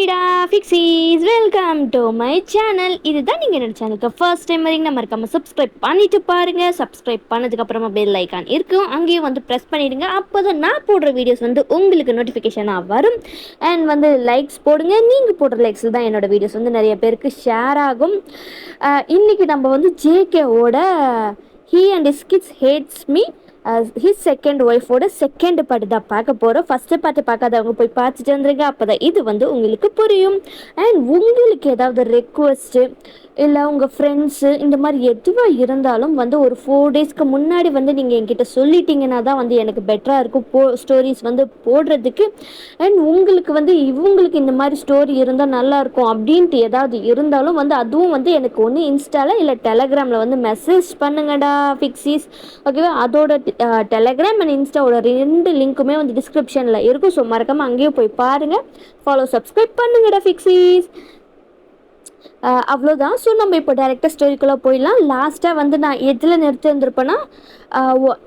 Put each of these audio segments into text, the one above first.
ஹேடா ஃபிக்ஸீஸ் welcome to my channel. இதுதான் நீங்கள் என்னோட சேனலுக்கு ஃபர்ஸ்ட் டைம் வரீங்கன்னா மறக்காமல் சப்ஸ்கிரைப் பண்ணிட்டு பாருங்கள். சப்ஸ்கிரைப் பண்ணதுக்கப்புறமா பெல் ஐக்கான் இருக்கும், அங்கேயும் வந்து ப்ரெஸ் பண்ணிவிடுங்க. அப்போ தான் நான் போடுற வீடியோஸ் வந்து உங்களுக்கு நோட்டிஃபிகேஷனாக வரும். அண்ட் வந்து லைக்ஸ் போடுங்க. நீங்கள் போடுற லைக்ஸில் தான் என்னோடய வீடியோஸ் வந்து நிறைய பேருக்கு ஷேர் ஆகும். இன்றைக்கி நம்ம வந்து ஜேகேவோட he and his kids hates me his second ஒய்ஃபோட செகண்ட் பாட்டு தான் பார்க்க போகிறோம். ஃபஸ்ட்டு பாட்டு பார்க்காதவங்க போய் பார்த்துட்டு வந்துருங்க, அப்போ தான் இது வந்து உங்களுக்கு புரியும். அண்ட் உங்களுக்கு ஏதாவது ரெக்வஸ்ட்டு இல்லை உங்கள் ஃப்ரெண்ட்ஸு இந்த மாதிரி எதுவாக இருந்தாலும் வந்து ஒரு 4 டேஸ்க்கு முன்னாடி வந்து நீங்கள் என்கிட்ட சொல்லிட்டீங்கன்னா தான் வந்து எனக்கு பெட்டராக இருக்கும் ஸ்டோரிஸ் வந்து போடுறதுக்கு. அண்ட் உங்களுக்கு வந்து இவங்களுக்கு இந்த மாதிரி ஸ்டோரி இருந்தால் நல்லாயிருக்கும் அப்படின்ட்டு ஏதாவது இருந்தாலும் வந்து அதுவும் வந்து எனக்கு ஒன்று இன்ஸ்டாவில் இல்லை டெலகிராமில் வந்து மெசேஜ் பண்ணுங்கடா ஃபிக்ஸீஸ், ஓகேவா? அதோட டெலகிராம் அண்ட் இன்ஸ்டாவோட 2 லிங்க்குமே வந்து டிஸ்கிரிப்ஷனில் இருக்கும். ஸோ மறக்காமல் அங்கேயும் போய் பாருங்கள், ஃபாலோ சப்ஸ்கிரைப் பண்ணுங்கடா ஃபிக்ஸீஸ். அவ்வளோதான். ஸோ நம்ம இப்போ டேரெக்டாக ஸ்டோரிக்குள்ளே போயிடலாம். லாஸ்ட்டாக வந்து நான் எதில் நிறுத்தி இருந்திருப்பேன்னா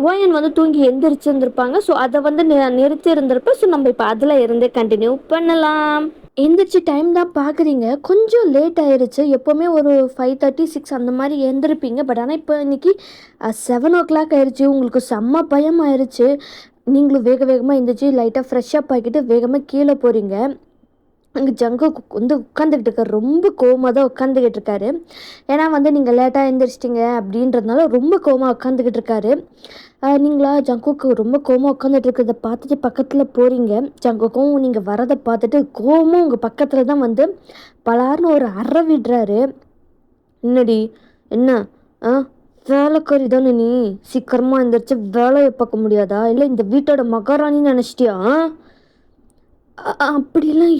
ஓயன் வந்து தூங்கி எந்திரிச்சிருந்துருப்பாங்க. ஸோ அதை வந்து நிறுத்தி இருந்திருப்பேன். ஸோ நம்ம இப்போ அதில் இருந்தே கண்டினியூ பண்ணலாம். எந்திரிச்சு டைம் தான் பார்க்குறீங்க, கொஞ்சம் லேட் ஆயிடுச்சு. எப்போவுமே ஒரு 5:30 6 அந்த மாதிரி எழுந்திருப்பீங்க. பட் ஆனால் இப்போ இன்றைக்கி 7 o'clock ஆயிடுச்சு. உங்களுக்கு செம்ம பயம் ஆயிடுச்சு. நீங்களும் வேக வேகமாக எழுந்திரிச்சு லைட்டாக ஃப்ரெஷ்ஷப் ஆகிக்கிட்டு வேகமாக கீழே போகிறீங்க. அங்கே ஜங்குக் வந்து உட்காந்துக்கிட்டு இருக்காரு, ரொம்ப கோவமாக தான் உட்காந்துக்கிட்டு இருக்காரு. ஏன்னா வந்து நீங்கள் லேட்டாக எழுந்திரிச்சிட்டிங்க அப்படின்றதுனால ரொம்ப கோவமாக உட்காந்துக்கிட்டு இருக்காரு. நீங்களா ஜங்குக்கு ரொம்ப கோவமாக உட்காந்துட்டு இருக்கிறத பார்த்துட்டு பக்கத்தில் போகிறீங்க. ஜங்குக்கும் நீங்கள் வரதை பார்த்துட்டு கோவமும் உங்கள் பக்கத்தில் தான் வந்து பலார்னு ஒரு அறை விடுறாரு. என்னடி என்ன வேலைக்காரி தானே நீ? சீக்கிரமாக எழுந்திரிச்சு வேலையை பார்க்க முடியாதா? இல்லை இந்த வீட்டோட மகாராணின்னு நினச்சிட்டியா? அப்படிலாம்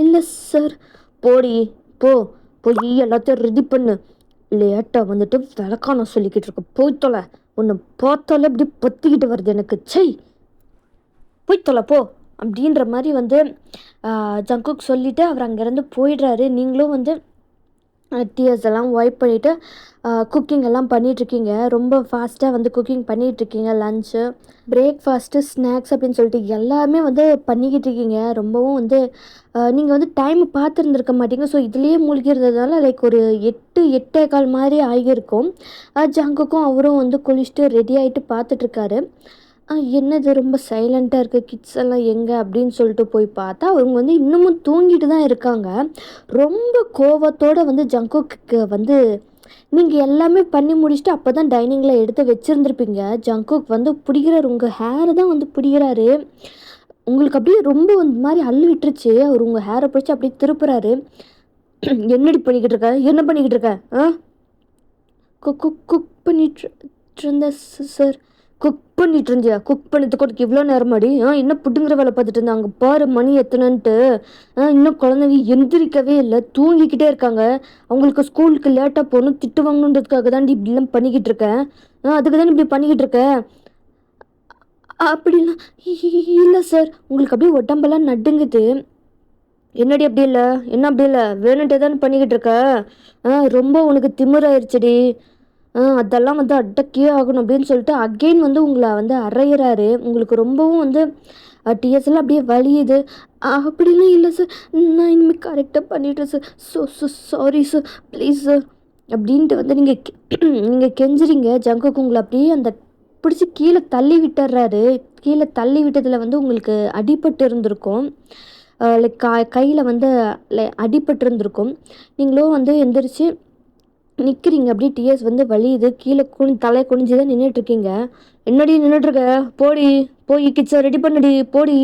இல்லை சார். போடி போய் எல்லாத்தையும் ரெடி பண்ணு. லேட்டாக வந்துட்டு விளக்கான சொல்லிக்கிட்டு இருக்க, போய் தொலை. உன்னை பார்த்தாலே அப்படி பற்றிக்கிட்டு வருது எனக்கு. சை, போய் தொலை போ அப்படின்ற மாதிரி வந்து ஜங்குக் சொல்லிவிட்டு அவர் அங்கேருந்து போயிடுறாரு. நீங்களும் வந்து டீயர்ஸ் எல்லாம் வைப் பண்ணிவிட்டு குக்கிங் எல்லாம் பண்ணிகிட்ருக்கீங்க. ரொம்ப ஃபாஸ்ட்டாக வந்து குக்கிங் பண்ணிகிட்ருக்கீங்க. லன்ச்சு, பிரேக்ஃபாஸ்ட்டு, ஸ்நாக்ஸ் அப்படின்னு சொல்லிட்டு எல்லாமே வந்து பண்ணிக்கிட்டு இருக்கீங்க. ரொம்பவும் வந்து நீங்கள் வந்து டைம் பார்த்துருந்துருக்க மாட்டீங்க. ஸோ இதுலேயே மூழ்கிறதுனால லைக் ஒரு 8-8:15 மாதிரி ஆகியிருக்கும். ஜங்குக்கும் அவரும் வந்து குளிச்சுட்டு ரெடி ஆகிட்டு பார்த்துட்ருக்காரு. என்னது ரொம்ப சைலண்ட்டாக இருக்குது, கிட்ஸ் எல்லாம் எங்கே அப்படின்னு சொல்லிட்டு போய் பார்த்தா அவங்க வந்து இன்னமும் தூங்கிட்டு தான் இருக்காங்க. ரொம்ப கோவத்தோடு வந்து ஜங்குக்கு வந்து நீங்கள் எல்லாமே பண்ணி முடிச்சுட்டு அப்போ தான் டைனிங்கில் எடுத்து வச்சுருந்துருப்பீங்க. ஜங்குக் வந்து பிடிக்கிறாரு, உங்கள் ஹேரை தான் வந்து பிடிக்கிறாரு. உங்களுக்கு அப்படியே ரொம்ப இந்த மாதிரி அள்ளு விட்டுருச்சு. அவர் உங்கள் ஹேரை பிடிச்சி அப்படியே திருப்புறாரு. என்னடி பண்ணிக்கிட்டு இருக்க? என்ன பண்ணிக்கிட்டு இருக்க? குக் பண்ணிட்டு இருந்தேன் சார். குக் பண்ணிட்டு இருந்தியா? குக் பண்ணிட்டு இவ்வளோ நேரமாடி? இன்னும் புட்டுங்கிற வேலை பார்த்துட்டு இருந்தாங்க. அங்கே பாரு மணி எத்தனைன்ட்டு. இன்னும் குழந்தைங்க எந்திரிக்கவே இல்லை, தூங்கிக்கிட்டே இருக்காங்க. அவங்களுக்கு ஸ்கூலுக்கு லேட்டாக போகணும், திட்டு வாங்கணுன்றதுக்காக தான் இப்படிலாம் பண்ணிக்கிட்டு இருக்கேன். அதுக்கு தானே இப்படி பண்ணிக்கிட்டு இருக்கேன்? அப்படிலாம் இல்லை சார். உங்களுக்கு அப்படியே உடம்பெல்லாம் நடுங்குது. என்னடி அப்படி இல்லை? என்ன அப்படி இல்லை? வேணுன்ட்டே தானே பண்ணிக்கிட்டு இருக்க? ரொம்ப உனக்கு திமிராயிருச்சுடி. அதெல்லாம் வந்து அடக்கியே ஆகணும் அப்படின்னு சொல்லிட்டு அகெயின் வந்து உங்களை வந்து அரையிறாரு. உங்களுக்கு ரொம்பவும் வந்து டிஎஸ் எல்லாம் அப்படியே வலியுது. அப்படிலாம் இல்லை சார், நான் இனிமேல் கரெக்டாக பண்ணிட்டேன் sir. Sorry sir, please sir அப்படின்ட்டு வந்து நீங்கள் கெஞ்சுறீங்க. ஜங்குக்கு உங்களை அப்படியே அந்த பிடிச்சி கீழே தள்ளி விட்டுறாரு. கீழே தள்ளி விட்டதில் வந்து உங்களுக்கு அடிபட்டு இருந்திருக்கும். லைக் கையில் வந்து அடிபட்டு இருந்திருக்கும். நீங்களும் வந்து எந்திரிச்சு நிற்கிறீங்க. அப்படியே டிஎஸ் வந்து வலியுது. கீழே தலை குனிஞ்சு தான் நின்றுட்டுருக்கீங்க. என்னடி நின்றுட்டுருக்க? போய் கிச்சனை ரெடி பண்ணுடி, போடி.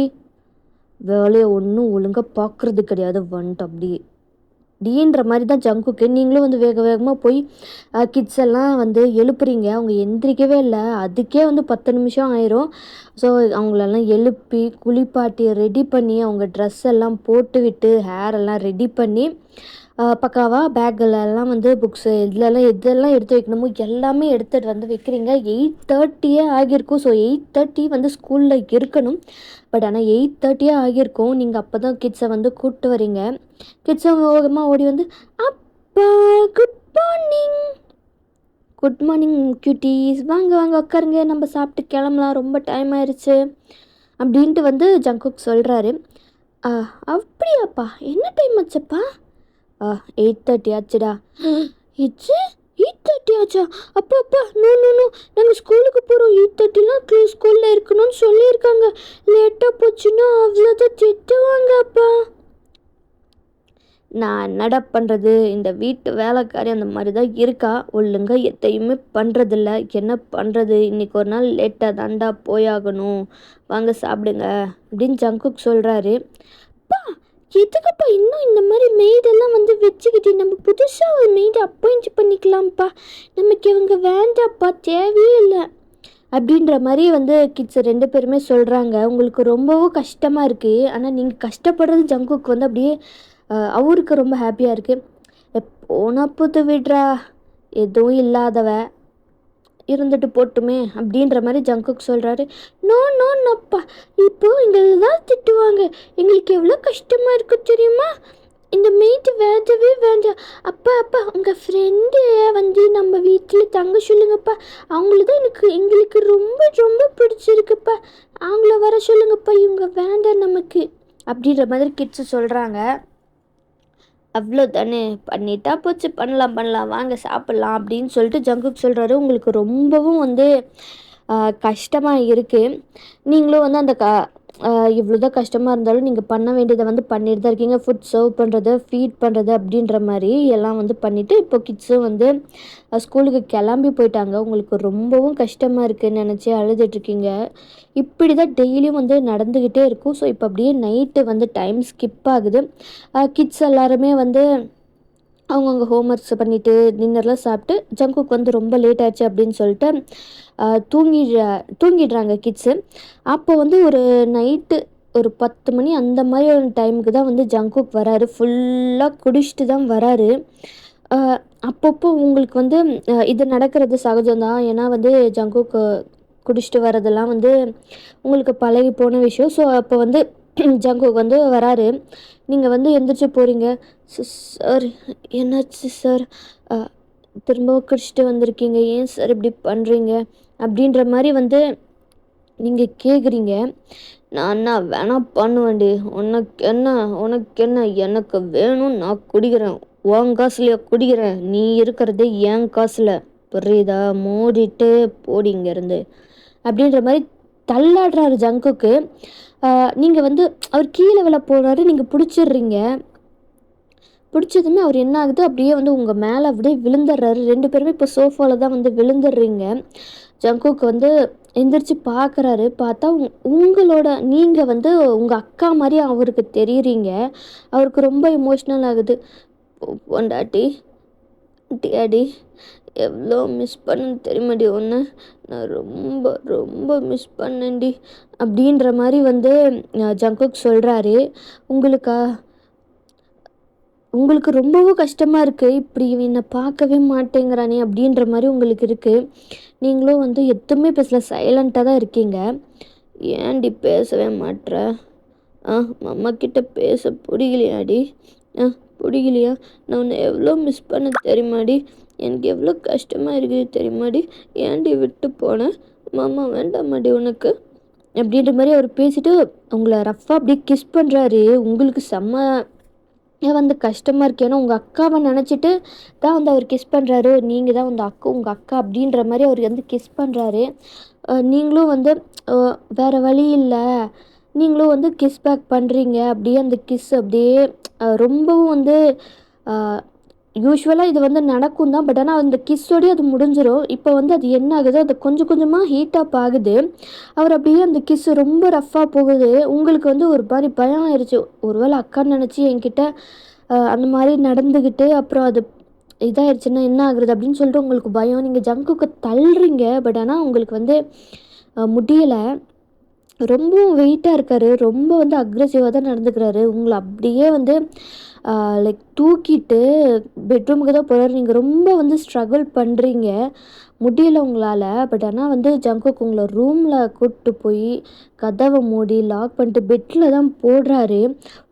வேலையை ஒன்றும் ஒழுங்காக பார்க்குறது கிடையாது வந்துட்டு அப்படி டீன்ற மாதிரி தான் ஜங்குக்கு. நீங்களும் வந்து வேக வேகமாக போய் கிட்ஸ் எல்லாம் வந்து எழுப்புறீங்க. அவங்க எந்திரிக்கவே இல்லை. அதுக்கே வந்து 10 நிமிஷம் ஆயிரும். ஸோ அவங்களெல்லாம் எழுப்பி குளிப்பாட்டி ரெடி பண்ணி அவங்க ட்ரெஸ் எல்லாம் போட்டு விட்டு ஹேர் எல்லாம் ரெடி பண்ணி பக்காவாக பேக்கிலெல்லாம் வந்து புக்ஸு எதெல்லாம் எடுத்து வைக்கணுமோ எல்லாமே எடுத்துகிட்டு வந்து வைக்கிறீங்க. 8:30 ஆகியிருக்கும். ஸோ 8:30 வந்து ஸ்கூலில் இருக்கணும். பட் ஆனால் 8:30 ஆகியிருக்கும். நீங்கள் அப்போ தான் கிட்ஸை வந்து கூப்பிட்டு வரீங்க. கிட்ஸை வேகமாக ஓடி வந்து அப்பா குட் மார்னிங் கியூட்டீஸ், வாங்க உட்காருங்க, நம்ம சாப்பிட்டு கிளம்பலாம், ரொம்ப டைம் ஆயிடுச்சு அப்படின்ட்டு வந்து ஜங்குக் சொல்கிறாரு. ஆ அப்படியாப்பா? என்ன டைம் ஆச்சப்பா? 8:30 ஆச்சுடா. இட்ஸ் 8:30 ஆச்சா? அப்பா அப்பா நோ நோ நோ, நாங்கள் ஸ்கூலுக்கு போகிறோம். 8:30லாம் ஸ்கூலில் இருக்கணும்னு சொல்லியிருக்காங்க. லேட்டாக போச்சுன்னா அவ்வளோதான் திட்டுவாங்க அப்பா. நான் என்னடா பண்ணுறது, இந்த வீட்டு வேலைக்காரி அந்த மாதிரி தான் இருக்கா. ஒழுங்கா எதையுமே பண்ணுறதில்ல. என்ன பண்ணுறது, இன்றைக்கி ஒரு நாள் லேட்டாக தாண்டா போயாகணும். வாங்க சாப்பிடுங்க அப்படின்னு ஜங்குக் சொல்கிறாரு. அப்பா எதுக்குப்பா இன்னும் இந்த மாதிரி மெய்டெல்லாம் வந்து வச்சுக்கிட்டு, நம்ம புதுசாக ஒரு மெய்டை அப்பாயிண்ட் பண்ணிக்கலாம்ப்பா. நமக்கு இவங்க வேண்டாப்பா, தேவையே இல்லை அப்படின்ற மாதிரி வந்து கிட்ஸ் 2 பேருமே சொல்கிறாங்க. உங்களுக்கு ரொம்பவும் கஷ்டமாக இருக்குது. ஆனால் நீங்கள் கஷ்டப்படுறது ஜங்குக்கு வந்து அப்படியே அவருக்கு ரொம்ப ஹாப்பியாக இருக்குது. போனா புது விடுறா, எதுவும் இல்லாதவ இருந்துட்டு போட்டுமே அப்படின்ற மாதிரி ஜங்குக் சொல்கிறாரு. நோ நோ நோப்பா, இப்போ எங்களெல்லாம் திட்டுவாங்க. எங்களுக்கு எவ்வளோ கஷ்டமாக இருக்கு தெரியுமா? இந்த மெய்ட்டு வேண்டவே வேண்டாம். அப்பா அப்பா உங்கள் ஃப்ரெண்டு வந்து நம்ம வீட்டில் தங்க சொல்லுங்கப்பா. அவங்கள தான் எங்களுக்கு ரொம்ப ரொம்ப பிடிச்சிருக்குப்பா. அவங்கள வர சொல்லுங்கப்பா. இவங்க வேண்டாம் நமக்கு அப்படின்ற மாதிரி கிட்ஸு சொல்கிறாங்க. அவ்வளோ தானே, பண்ணிட்டா போச்சு, பண்ணலாம் பண்ணலாம், வாங்க சாப்பிட்லாம் அப்படின்னு சொல்லிட்டு ஜங்குக் சொல்கிறாரு. உங்களுக்கு ரொம்பவும் வந்து கஷ்டமாக இருக்குது. நீங்களும் வந்து அந்த இவ்வளோ தான் கஷ்டமாக இருந்தாலும் நீங்கள் பண்ண வேண்டியதை வந்து பண்ணிட்டு தான் இருக்கீங்க. ஃபுட் சர்வ் பண்ணுறது, ஃபீட் பண்ணுறது அப்படின்ற மாதிரி எல்லாம் வந்து பண்ணிவிட்டு இப்போ கிட்ஸும் வந்து ஸ்கூலுக்கு கிளம்பி போயிட்டாங்க. உங்களுக்கு ரொம்பவும் கஷ்டமாக இருக்குதுன்னு நினச்சி அழுதுட்ருக்கீங்க. இப்படி தான் டெய்லியும் வந்து நடந்துக்கிட்டே இருக்கும். ஸோ இப்போ அப்படியே நைட்டு வந்து டைம் ஸ்கிப் ஆகுது. கிட்ஸ் எல்லாருமே வந்து அவங்கவுங்க ஹோம்ஒர்க்ஸ் பண்ணிவிட்டு டின்னர்லாம் சாப்பிட்டு ஜங்குக்கு வந்து ரொம்ப லேட் ஆச்சு அப்படின்னு சொல்லிட்டு தூங்கிடுறாங்க கிட்ஸு. அப்போ வந்து ஒரு நைட்டு ஒரு 10 மணி அந்த மாதிரி ஒரு டைமுக்கு தான் வந்து ஜங்குக் வராரு. ஃபுல்லாக குடிச்சிட்டு தான் வராரு. அப்பப்போ உங்களுக்கு வந்து இது நடக்கிறது சகஜம்தான். ஏன்னா வந்து ஜங்குக் குடிச்சிட்டு வரதெல்லாம் வந்து உங்களுக்கு பழகி போன விஷயம். ஸோ அப்போ வந்து ஜங்குக் வந்து வராரு. நீங்கள் வந்து எந்திரிச்சு போகிறீங்க. சார் என்னாச்சு சார், திரும்பவும் குடிச்சிட்டு வந்திருக்கீங்க, ஏன் சார் இப்படி பண்ணுறீங்க அப்படின்ற மாதிரி வந்து நீங்கள் கேட்குறீங்க. நான் என்ன வேணால் பண்ணுவேன்டி, உனக்கு என்ன, எனக்கு வேணும், நான் குடிக்கிறேன், உன் காசுலையா குடிக்கிறேன், நீ இருக்கிறதே என் காசில், புரியுதா, மூடிட்டு போடி இங்கேருந்து அப்படின்ற மாதிரி தள்ளாடுறாரு ஜங்குக்கு. நீங்கள் வந்து அவர் கீழே விழ போகிறாரு, நீங்கள் பிடிச்சிடுறீங்க. பிடிச்சதுமே அவர் என்ன ஆகுது, அப்படியே வந்து உங்கள் மேலே அப்படியே விழுந்துடுறாரு. 2 பேருமே இப்போ சோஃபாவில் தான் வந்து விழுந்துடுறீங்க. ஜங்குக்கு வந்து எந்திரிச்சு பார்க்குறாரு. பார்த்தா உங்களோட நீங்கள் வந்து உங்கள் அக்கா மாதிரி அவருக்கு தெரியுறீங்க. அவருக்கு ரொம்ப எமோஷ்னல் ஆகுது. பொண்டாட்டி டியாடி, எவ்வளோ மிஸ் பண்ணேன்னு தெரியுமாடி ஒன்று, நான் ரொம்ப ரொம்ப மிஸ் பண்ணேன்டி அப்படின்ற மாதிரி வந்து ஜங்குக் சொல்கிறாரு. உங்களுக்கு ரொம்பவும் கஷ்டமாக இருக்குது. இப்படி என்னை பார்க்கவே மாட்டேங்கிறானே அப்படின்ற மாதிரி உங்களுக்கு இருக்குது. நீங்களும் வந்து எதுவுமே பேசல, சைலண்ட்டாக தான் இருக்கீங்க. ஏன்டி பேசவே மாட்ற? அம்மா கிட்ட பேச பிடிக்கலையாடி? பிடிக்கலையா? நான் உன்னை எவ்வளோ மிஸ் பண்ண தெரியுமாடி? எனக்கு எவ்வளோ கஷ்டமாக இருக்குது தெரியுமாடி? ஏன்டி விட்டு போனேன்? மாமா வேண்டாமாடி உனக்கு அப்படின்ற மாதிரி அவர் பேசிட்டு உங்களை ரஃப்பாக அப்படியே கிஸ் பண்ணுறாரு. உங்களுக்கு செம்ம வந்து கஷ்டமாக இருக்குது. ஏன்னா உங்கள் அக்காவை நினச்சிட்டு தான் வந்து அவர் கிஸ் பண்ணுறாரு. நீங்கள் தான் வந்து உங்கள் அக்கா அப்படின்ற மாதிரி அவர் வந்து கிஸ் பண்ணுறாரு. நீங்களும் வந்து வேறு வழி இல்லை, நீங்களும் வந்து கிஸ் பேக் பண்ணுறீங்க. அப்படியே அந்த கிஸ் அப்படியே ரொம்பவும் வந்து யூஸ்வலாக இது வந்து நடக்கும் தான். பட் ஆனால் அந்த கிஸ்ஸோடய அது முடிஞ்சிடும். இப்போ வந்து அது என்ன ஆகுது, அது கொஞ்சம் கொஞ்சமாக ஹீட் அப் ஆகுது. அவர் அப்படியே அந்த கிஸ்ஸு ரொம்ப ரஃப்பாக போகுது. உங்களுக்கு வந்து ஒரு மாதிரி பயம் ஆயிடுச்சு. ஒருவேளை அக்கான்னு நினச்சி என்கிட்ட அந்த மாதிரி நடந்துக்கிட்டு அப்புறம் அது இதாகிடுச்சுன்னா என்ன ஆகுறது அப்படின்னு சொல்லிட்டு உங்களுக்கு பயம். நீங்கள் ஜங்குக்கு தள்ளுறீங்க. பட் ஆனால் உங்களுக்கு வந்து முடியலை. ரொம்பவும் வெயிட்டாக இருக்கார். ரொம்ப வந்து அக்ரெசிவாக தான் நடந்துக்கிறாரு. உங்களை அப்படியே வந்து லைக் தூக்கிட்டு பெட்ரூமுக்கு தான் போகிறாரு. நீங்கள் ரொம்ப வந்து ஸ்ட்ரகிள் பண்ணுறீங்க, முடியல உங்களால். பட் ஆனால் வந்து ஜங்குக் உங்களை ரூமில் கூப்பிட்டு போய் கதவை மூடி லாக் பண்ணிட்டு பெட்டில் தான் போடுறாரு.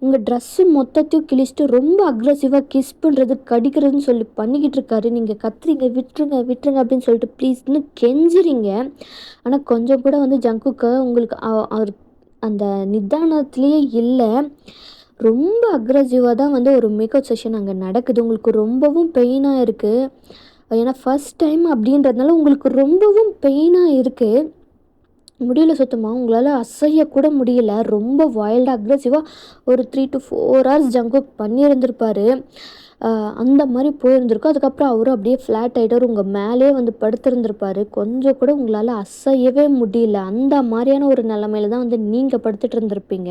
உங்கள் ட்ரெஸ்ஸு மொத்தத்தையும் கிழிச்சிட்டு ரொம்ப அக்ரெசிவாக கிஸ் பண்ணுறது, கடிக்கிறதுன்னு சொல்லி பண்ணிக்கிட்டு இருக்காரு. நீங்கள் கத்துறீங்க, விட்டுருங்க விட்டுருங்க அப்படின்னு சொல்லிட்டு ப்ளீஸ்ன்னு கெஞ்சுறீங்க. ஆனால் கொஞ்சம் கூட வந்து ஜங்குக்கு உங்களுக்கு அவர் அந்த நிதானத்திலேயே இல்லை. ரொம்ப அக்ரெசிவாக தான் வந்து ஒரு மேக்கப் செஷன் அங்கே நடக்குது. உங்களுக்கு ரொம்பவும் பெயினாக இருக்குது. ஏன்னா ஃபர்ஸ்ட் டைம் அப்படின்றதுனால உங்களுக்கு ரொம்பவும் பெயினாக இருக்குது. முடியல சுத்தமாக. உங்களால் அசையக்கூட முடியல. ரொம்ப வைல்டாக அக்ரெசிவாக ஒரு 3 to 4 ஹவர்ஸ் ஜங்குக் பண்ணியிருந்திருப்பார். அந்த மாதிரி போயிருந்திருக்கும். அதுக்கப்புறம் அவரும் அப்படியே ஃப்ளாட் ஆகிட்டார். உங்கள் மேலே வந்து படுத்திருந்திருப்பார். கொஞ்சம் கூட உங்களால் அசையவே முடியல. அந்த மாதிரியான ஒரு நிலமையில தான் வந்து நீங்கள் படுத்துட்டு இருந்திருப்பீங்க.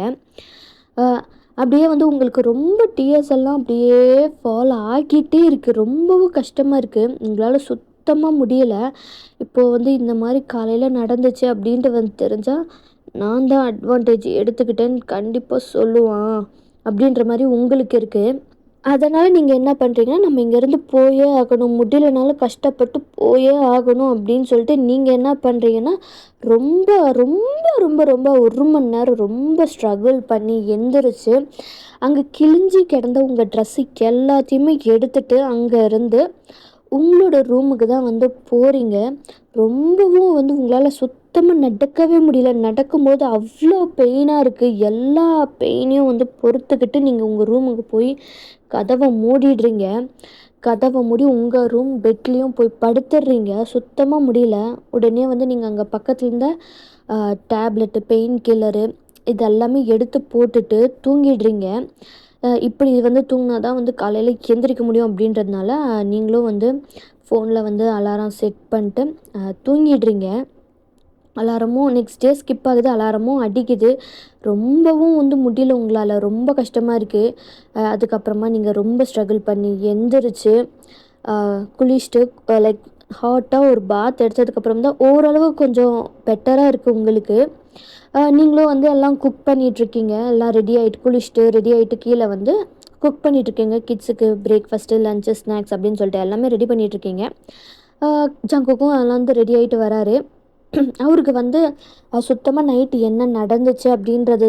அப்படியே வந்து உங்களுக்கு ரொம்ப டியர்ஸ் எல்லாம் அப்படியே ஃபால் ஆகிட்டே இருக்குது. ரொம்பவும் கஷ்டமாக இருக்குது. உங்களால் சுத்தமாக முடியலை. இப்போது வந்து இந்த மாதிரி காலையில் நடந்துச்சு அப்படின்ட்டு வந்து தெரிஞ்சால் நான் தான் அட்வான்டேஜ் எடுத்துக்கிட்டேன்னு கண்டிப்பாக சொல்லுவான் அப்படின்ற மாதிரி உங்களுக்கு இருக்குது. அதனால் நீங்கள் என்ன பண்ணுறீங்கன்னா, நம்ம இங்கேருந்து போயே ஆகணும், முடியலனாலும் கஷ்டப்பட்டு போயே ஆகணும் அப்படின்னு சொல்லிட்டு நீங்கள் என்ன பண்ணுறீங்கன்னா, ரொம்ப ரொம்ப ரொம்ப ரொம்ப 1 மணி நேரம் ரொம்ப ஸ்ட்ரகிள் பண்ணி எந்திரிச்சு, அங்கே கிழிஞ்சி கிடந்த உங்கள் ட்ரெஸ்ஸு எல்லாத்தையுமே எடுத்துகிட்டு அங்கே இருந்து உங்களோட ரூமுக்கு தான் வந்து போகிறீங்க. ரொம்பவும் வந்து உங்களால் சுத்தமாக நடக்கவே முடியல. நடக்கும்போது அவ்வளோ பெயினாக இருக்குது. எல்லா பெயினையும் வந்து பொறுத்துக்கிட்டு நீங்கள் உங்கள் ரூமுக்கு போய் கதவை மூடிடுறீங்க. கதவை மூடி உங்கள் ரூம் பெட்லேயும் போய் படுத்துடுறீங்க. சுத்தமாக முடியல. உடனே வந்து நீங்கள் அங்கே பக்கத்தில் இருந்த டேப்லெட்டு, பெயின் கில்லரு இது எல்லாமே எடுத்து போட்டுட்டு தூங்கிடுறீங்க. இப்படி வந்து தூங்கினா தான் வந்து காலையில் எந்திரிக்க முடியும் அப்படின்றதுனால நீங்களும் வந்து ஃபோனில் வந்து அலாரம் செட் பண்ணிட்டு தூங்கிடுறீங்க. அலாரமும் நெக்ஸ்ட் டே ஸ்கிப் ஆகுது. அலாரமும் அடிக்குது. ரொம்பவும் வந்து முடியல உங்களால். ரொம்ப கஷ்டமாக இருக்குது. அதுக்கப்புறமா நீங்கள் ரொம்ப ஸ்ட்ரகிள் பண்ணி எந்திரிச்சு குளிச்சுட்டு லைக் ஹாட்டாக ஒரு பாத் எடுத்ததுக்கப்புறம் தான் ஓரளவு கொஞ்சம் பெட்டராக இருக்குது உங்களுக்கு. நீங்களும் வந்து எல்லாம் குக் பண்ணிகிட்ருக்கீங்க. எல்லாம் ரெடி ஆகிட்டு குளிச்சுட்டு ரெடி ஆகிட்டு கீழே வந்து குக் பண்ணிகிட்ருக்கீங்க. கிட்ஸுக்கு பிரேக்ஃபாஸ்ட்டு, லஞ்சு, ஸ்நாக்ஸ் அப்படின்னு சொல்லிட்டு எல்லாமே ரெடி பண்ணிகிட்ருக்கீங்க. ஜங்குக்கும் அதெல்லாம் வந்து ரெடி ஆகிட்டு வராரு. அவருக்கு வந்து சுத்தமாக நைட்டு என்ன நடந்துச்சு அப்படின்றது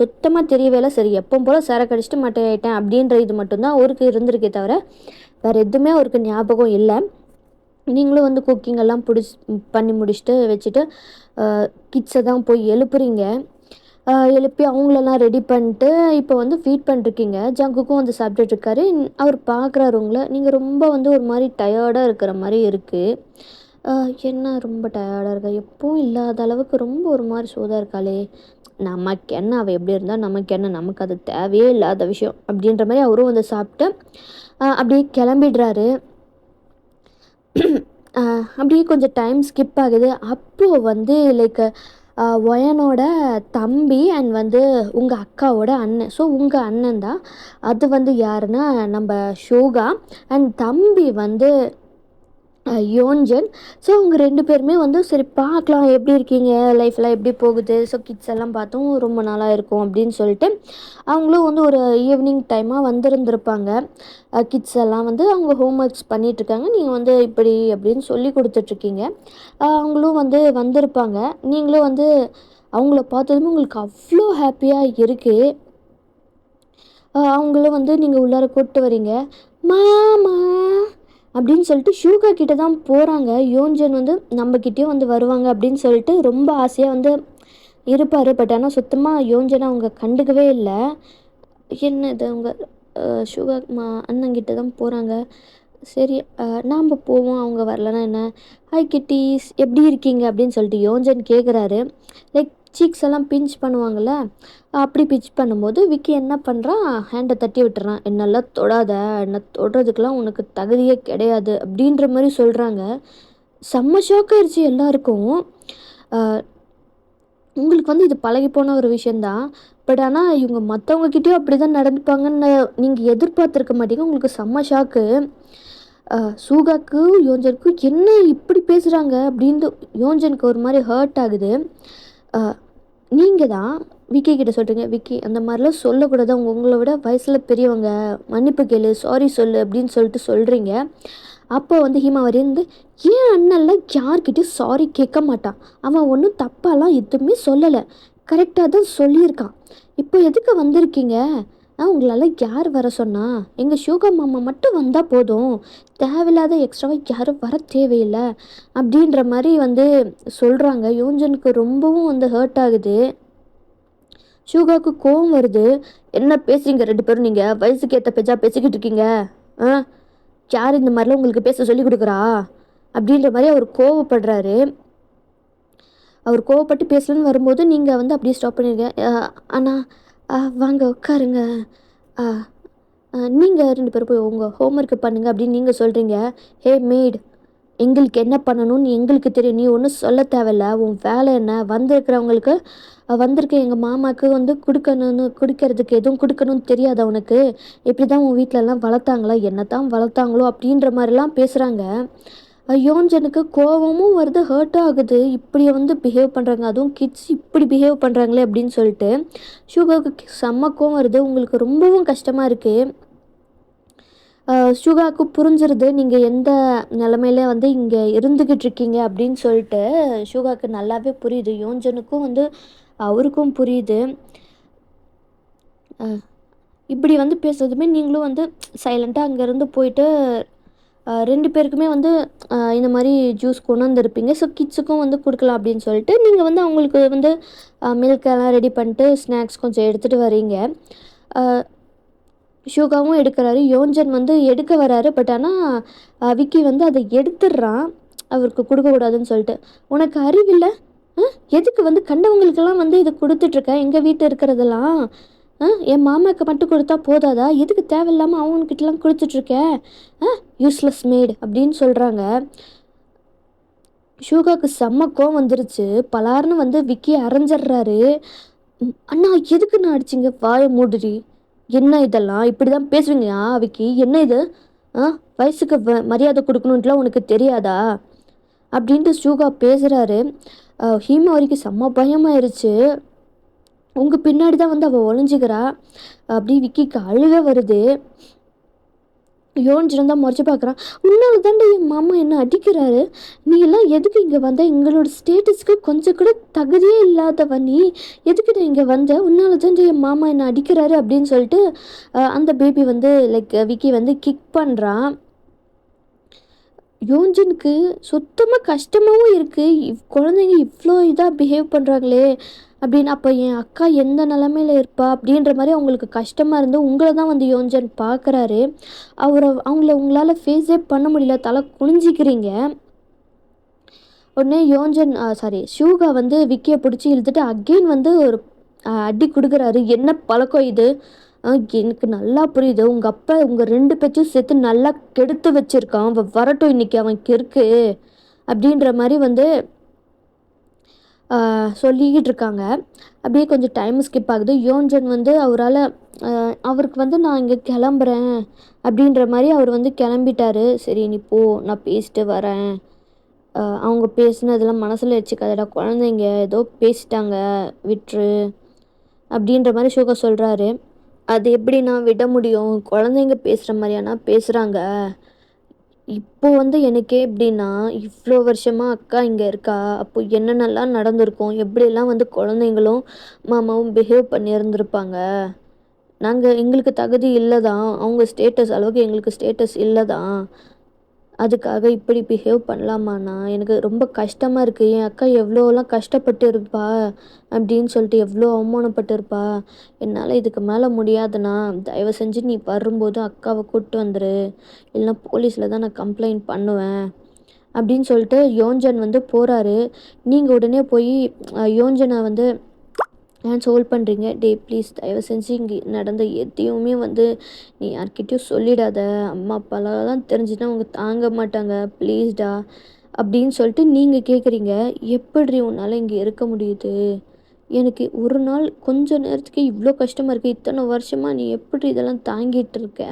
சுத்தமாக தெரியவே இல்லை. சரி எப்பவும் போல் சரக்கு அடிச்சுட்டு மட்டையாயிட்டேன் அப்படின்ற இது மட்டும்தான் அவருக்கு இருந்திருக்கே தவிர வேறு எதுவுமே அவருக்கு ஞாபகம் இல்லை. நீங்களும் வந்து குக்கிங் எல்லாம் பண்ணி முடிச்சுட்டு வச்சுட்டு கிட்ஸை தான் போய் எழுப்புறீங்க. எழுப்பி அவங்களெல்லாம் ரெடி பண்ணிட்டு இப்போ வந்து ஃபீட் பண்ணிருக்கீங்க. ஜங்குக்கும் வந்து சாப்பிட்டுட்டு இருக்காரு. அவர் பார்க்குறாரு உங்களை. நீங்கள் ரொம்ப வந்து ஒரு மாதிரி டயர்டாக இருக்கிற மாதிரி இருக்குது. என்ன ரொம்ப டயர்டாக இருக்கா? எப்பவும் இல்லாத அளவுக்கு ரொம்ப ஒரு மாதிரி சோதாக இருக்காளே, நமக்கு என்ன, அவள் எப்படி இருந்தால் நமக்கு என்ன, நமக்கு அது தேவையே இல்லாத விஷயம் அப்படின்ற மாதிரி அவரும் வந்து சாப்பிட்டு அப்படியே கிளம்பிடுறாரு. அப்படியே கொஞ்சம் டைம் ஸ்கிப் ஆகுது. அப்போது வந்து லைக் ஒயனோட தம்பி அண்ட் வந்து உங்கள் அக்காவோட அண்ணன். ஸோ உங்கள் அண்ணன் தான். அது வந்து யாருன்னா நம்ம ஷோகா. அண்ட் தம்பி வந்து யோன்ஜன். ஸோ அவங்க 2 பேருமே வந்து சரி பார்க்கலாம் எப்படி இருக்கீங்க, லைஃப்லாம் எப்படி போகுது, ஸோ கிட்ஸ் எல்லாம் பார்த்தும் ரொம்ப நாளாக இருக்கும் அப்படின்னு சொல்லிட்டு அவங்களும் வந்து ஒரு ஈவினிங் டைமாக வந்திருந்திருப்பாங்க. கிட்ஸ் எல்லாம் வந்து அவங்க ஹோம் ஒர்க்ஸ் பண்ணிகிட்ருக்காங்க. நீங்கள் வந்து இப்படி அப்படின்னு சொல்லி கொடுத்துட்ருக்கீங்க. அவங்களும் வந்து வந்திருப்பாங்க. நீங்களும் வந்து அவங்கள பார்த்ததுமே உங்களுக்கு அவ்வளோ ஹாப்பியாக இருக்குது. அவங்களும் வந்து நீங்கள் உள்ளார கூப்பிட்டு வரீங்க. மாமா அப்படின்னு சொல்லிட்டு ஷூகா கிட்ட தான் போகிறாங்க. யோன்ஜன் வந்து நம்மக்கிட்டேயும் வந்து வருவாங்க அப்படின்னு சொல்லிட்டு ரொம்ப ஆசையாக வந்து இருப்பார். பட் ஆனால் சுத்தமாக யோன்ஜனை அவங்க கண்டுக்கவே இல்லை. என்ன இது அவங்க ஷூகா அண்ணங்கிட்ட தான் போகிறாங்க. சரி நாம் போவோம், அவங்க வரலன்னா என்ன. ஹாய் கிட்டீஸ், எப்படி இருக்கீங்க அப்படின்னு சொல்லிட்டு யோன்ஜன் கேட்குறாரு. லைக் சீக்ஸ் எல்லாம் பிஞ்ச் பண்ணுவாங்கள்ல, அப்படி பிஞ்ச் பண்ணும்போது விக்கி என்ன பண்ணுறான், ஹேண்டை தட்டி விட்டுறான். என்னெல்லாம் தொடாத, என்ன தொடுறதுக்கெலாம் உனக்கு தகுதியே கிடையாது அப்படின்ற மாதிரி சொல்கிறாங்க. செம்ம ஷாக் ஆயிடுச்சு எல்லாருக்கும். உங்களுக்கு வந்து இது பழகி போன ஒரு விஷயந்தான். பட் ஆனால் இவங்க மற்றவங்கக்கிட்டேயும் அப்படி தான் நடந்துப்பாங்கன்னு நீங்கள் எதிர்பார்த்துருக்க மாட்டீங்க. உங்களுக்கு செம்ம ஷாக்கு. சூகாக்கு யோன்ஜனுக்கு என்ன இப்படி பேசுகிறாங்க அப்படின்ட்டு யோன்ஜனுக்கு ஒரு மாதிரி ஹர்ட் ஆகுது. நீங்கள் தான் விக்கி கிட்ட சொல்கிறீங்க, விக்கி அந்த மாதிரிலாம் சொல்லக்கூடாது, அவங்க உங்களை விட வயசில் பெரியவங்க, மன்னிப்பு கேளு, சாரி சொல்லு அப்படின்னு சொல்லிட்டு சொல்கிறீங்க. அப்போ வந்து ஹீமாவரி வந்து ஏன் அண்ணன்லாம் யார்கிட்டையும் சாரி கேட்க மாட்டான், அவன் ஒன்றும் தப்பாலாம் எதுவுமே சொல்லலை, கரெக்டாக தான் சொல்லியிருக்கான், இப்போ எதுக்கு வந்திருக்கீங்க, உங்களால் யார் வர சொன்னா, எங்கள் ஷூகா மாமா மட்டும் வந்தால் போதும், தேவையில்லாத எக்ஸ்ட்ராவாக யாரும் வர தேவையில்லை அப்படின்ற மாதிரி வந்து சொல்கிறாங்க. யோன்ஜனுக்கு ரொம்பவும் வந்து ஹர்ட் ஆகுது. ஷூகாவுக்கு கோவம் வருது. என்ன பேசுறீங்க 2 பேரும் நீங்கள்? வயசுக்கு ஏற்ற பேச்சா பேசிக்கிட்டு இருக்கீங்க? ஆ யார் இந்த மாதிரிலாம் உங்களுக்கு பேச சொல்லி கொடுக்குறா? அப்படின்ற மாதிரி அவர் கோவப்படுறாரு. அவர் கோவப்பட்டு பேசலன்னு வரும்போது நீங்கள் வந்து அப்படியே ஸ்டாப் பண்ணிடுங்க. அண்ணா வாங்க உட்காருங்க. நீங்கள் 2 பேரும் போய் உங்கள் ஹோம்ஒர்க்கு பண்ணுங்க அப்படின்னு நீங்கள் சொல்கிறீங்க. ஹே மேட், எங்களுக்கு என்ன பண்ணணும்னு எங்களுக்கு தெரியும். நீ ஒன்றும் சொல்ல தேவையில்ல. உன் வேலை என்ன? வந்திருக்கிறவங்களுக்கு வந்திருக்க எங்கள் மாமாவுக்கு வந்து குடிக்கிறதுக்கு எதுவும் கொடுக்கணும்னு தெரியாதா உனக்கு? இப்படி தான் உன் வீட்டிலலாம் வளர்த்தாங்களா? என்ன தான் வளர்த்தாங்களோ அப்படின்ற மாதிரிலாம் பேசுகிறாங்க. யோன்ஜனுக்கு கோவமும் வருது, ஹர்ட்டும் ஆகுது. இப்படி வந்து பிஹேவ் பண்ணுறாங்க, அதுவும் கிட்ஸ் இப்படி பிஹேவ் பண்ணுறாங்களே அப்படின்னு சொல்லிட்டு ஷுகாவுக்கு செம்ம கோவம் வருது. உங்களுக்கு ரொம்பவும் கஷ்டமாக இருக்குது. ஷுகாவுக்கு புரிஞ்சிருது நீங்கள் எந்த நிலமையில வந்து இங்கே இருந்துக்கிட்டு இருக்கீங்க அப்படின்னு சொல்லிட்டு. ஷுகாவுக்கு நல்லாவே புரியுது. யோன்ஜனுக்கும் வந்து அவருக்கும் புரியுது. இப்படி வந்து பேசுறதுமே நீங்களும் வந்து சைலண்ட்டாக அங்கேருந்து போயிட்டு 2 பேருக்குமே வந்து இந்த மாதிரி ஜூஸ் கொண்டு வந்திருப்பீங்க. ஸோ கிட்ஸுக்கும் வந்து கொடுக்கலாம் அப்படின்னு சொல்லிட்டு நீங்கள் வந்து அவங்களுக்கு வந்து மில்கெல்லாம் ரெடி பண்ணிட்டு ஸ்நாக்ஸ் கொஞ்சம் எடுத்துகிட்டு வரீங்க. ஷூகாவும் எடுக்கிறாரு. யோன்ஜன் வந்து எடுக்க வராரு. பட் ஆனால் விக்கி வந்து அதை எடுத்துடுறான், அவருக்கு கொடுக்கக்கூடாதுன்னு சொல்லிட்டு. உனக்கு அறிவில்லை? எதுக்கு வந்து கண்டவங்களுக்கெல்லாம் வந்து இதை கொடுத்துட்ருக்க? எங்கள் வீட்டில் இருக்கிறதெல்லாம் என் மாமாவுக்கு மட்டும் கொடுத்தா போதாதா? எதுக்கு தேவையில்லாமல் அவங்கக்கிட்டலாம் கொடுத்துட்ருக்க? யூஸ்லெஸ் மேட் அப்படின்னு சொல்கிறாங்க. ஷூகாவுக்கு செம்ம கோவம் வந்துருச்சு. பலார்னு வந்து விக்கி அரைஞ்சிட்றாரு. அண்ணா எதுக்கு நான் அடிச்சிங்க? வாயை மூடுடி. என்ன இதெல்லாம்? இப்படி தான் பேசுவீங்களா விக்கி? என்ன இது? வயசுக்கு மரியாதை கொடுக்கணுன்ட்டுலாம் உனக்கு தெரியாதா? அப்படின்ட்டு ஷூகா பேசுகிறாரு. ஹீமாவரிக்கு செம்ம பயமாயிருச்சு. உங்கள் பின்னாடி தான் வந்து அவள் ஒளிஞ்சிக்கிறா. அப்படி விக்கிக்கு அழுக வருது. யோன்ஜன் தான் முறைச்சி பார்க்குறான். உன்னால தாண்டி என் மாமா என்ன அடிக்கிறாரு. நீ எல்லாம் எதுக்கு இங்கே வந்த? எங்களோட ஸ்டேட்டஸ்க்கு கொஞ்சம் கூட தகுதியே இல்லாதவ நீ. எதுக்கு இங்கே வந்த? உன்னால தாண்டி என் மாமா என்ன அடிக்கிறாரு அப்படின்னு சொல்லிட்டு அந்த பேபி வந்து லைக் விக்கி வந்து கிக் பண்ணுறான். யோன்ஜனுக்கு சுத்தமாக கஷ்டமாகவும் இருக்குது. குழந்தைங்க இவ்வளோ இதாக பிஹேவ் பண்ணுறாங்களே அப்படின்னு. அப்போ என் அக்கா எந்த நிலமையில இருப்பா அப்படின்ற மாதிரி அவங்களுக்கு கஷ்டமாக இருந்து உங்களை தான் வந்து யோன்ஜன் பார்க்குறாரு. அவங்கள உங்களால் ஃபேஸே பண்ண முடியல, தலை குனிஞ்சிக்கிறீங்க. உடனே யோன்ஜன் ஷூகா வந்து விக்கியை பிடிச்சி இழுத்துட்டு அகெயின் வந்து ஒரு அடி கொடுக்குறாரு. என்ன பழக்கம் இது? எனக்கு நல்லா புரியுது. உங்கள் அப்பா உங்கள் 2 பேச்சையும் சேர்த்து நல்லா கெடுத்து வச்சுருக்கான். அவன் வரட்டும் இன்றைக்கி அவன் கெருக்கு அப்படின்ற மாதிரி வந்து சொல்லிக்கிட்டு இருக்காங்க. அப்படியே கொஞ்சம் டைம் ஸ்கிப் ஆகுது. யோன்ஜன் வந்து அவருக்கு வந்து நான் இங்கே கிளம்புறேன் அப்படின்ற மாதிரி அவர் வந்து கிளம்பிட்டாரு. சரி நீ போ, நான் பேசிட்டு வரேன். அவங்க பேசுனதெல்லாம் மனசில் வச்சுக்காதடா, குழந்தைங்க ஏதோ பேசிட்டாங்க, விட்டுரு அப்படின்ற மாதிரி ஷோகா சொல்கிறாரு. அது எப்படி நான் விட முடியும்? குழந்தைங்க பேசுகிற மாதிரியானா பேசுகிறாங்க. இப்போ வந்து எனக்கே எப்படின்னா, இவ்வளோ வருஷமாக அக்கா இங்கே இருக்கா. அப்போ என்னென்னலாம் நடந்திருக்கும், எப்படியெல்லாம் வந்து குழந்தைங்களும் மாமாவும் பிஹேவ் பண்ணியிருந்திருப்பாங்க. எங்களுக்கு தகுதி இல்லை தான், அவங்க ஸ்டேட்டஸ் அளவுக்கு எங்களுக்கு ஸ்டேட்டஸ் இல்லை தான். அதுக்காக இப்படி பிஹேவ் பண்ணலாமாண்ணா? எனக்கு ரொம்ப கஷ்டமாக இருக்குது. என் அக்கா எவ்வளோலாம் கஷ்டப்பட்டு இருப்பா அப்படின்னு சொல்லிட்டு எவ்வளோ அவமானப்பட்டு இருப்பா. என்னால் இதுக்கு மேலே முடியாதுண்ணா. தயவு செஞ்சு நீ வரும்போது அக்காவை கூப்பிட்டு வந்துரு, இல்லைனா போலீஸில் தான் நான் கம்ப்ளைண்ட் பண்ணுவேன் அப்படின்னு சொல்லிட்டு யோன்ஜன் வந்து போகிறாரு. நீங்கள் உடனே போய் யோன்ஜனை வந்து ஹோல்ட் பண்ணுறீங்க. டே ப்ளீஸ் தயவு செஞ்சு இங்கே நடந்த எதையுமே வந்து நீ யார்கிட்டயும் சொல்லிடாத. அம்மா அப்பாலாம் தெரிஞ்சுன்னா அவங்க தாங்க மாட்டாங்க, ப்ளீஸ்டா அப்படின்னு சொல்லிட்டு நீங்கள் கேட்குறீங்க. எப்படி உன்னால் இங்கே இருக்க முடியுது? எனக்கு ஒரு நாள் கொஞ்ச நேரத்துக்கு இவ்வளோ கஷ்டமாக இருக்குது. இத்தனை வருஷமாக நீ எப்படி இதெல்லாம் தாங்கிட்டு இருக்க?